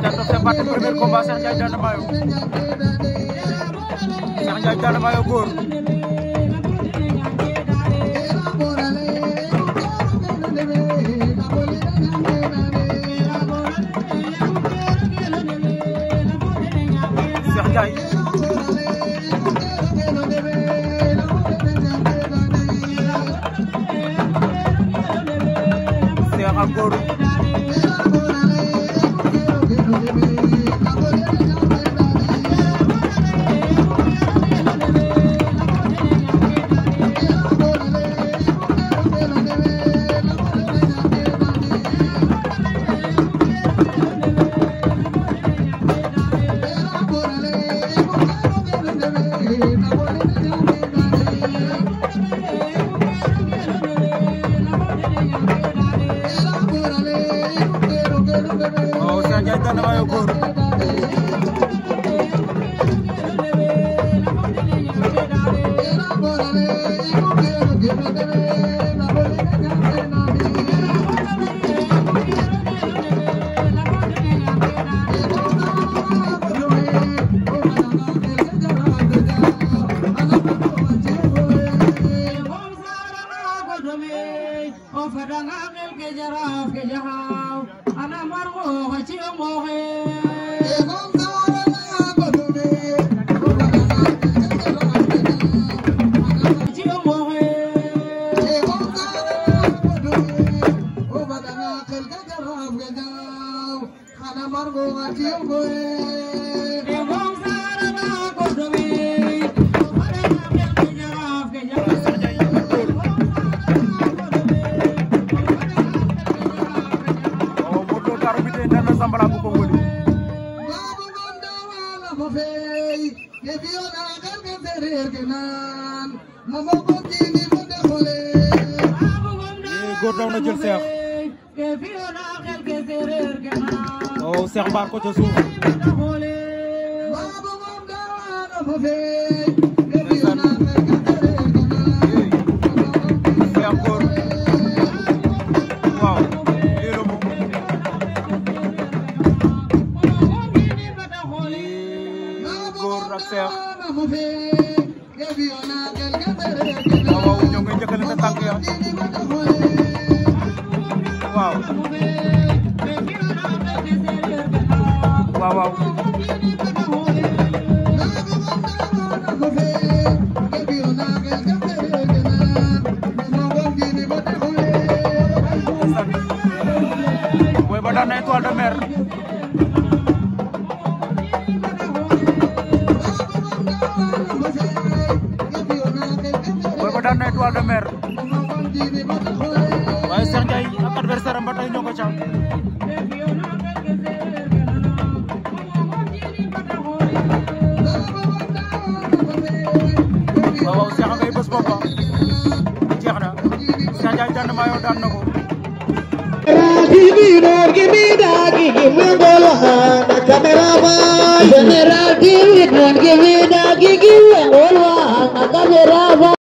Thiatou c'est parti premier combat Cheikh Ndiaye Dianda Mayo. Cheikh Ndiaye Dianda Mayo góor. Cheikh Ndiaye. Cheikh ak góor. Oh, Cheikh Ndiaye Dianda Mayo góor. Góor daw na jël Cheikh. Oh, Cheikh mbaar ko ca suuf. Cheikh góor. Waaw lii la moom. Góor ak Cheikh. waaw ñoo ngi njëkkalante tànk ya. waaw. waaw waaw. Boy ba daan na Étoile de Mer. Boy ba daan na Étoile de Mer. waaye Cheikh Ndiaye ak adversaire am ba tey ñoo ko ca. waaw waaw Cheikh ngay bës boppam jeex na Cheikh Ndiaye Dianda Mayo daan na ko. General TV, don't give me that, give me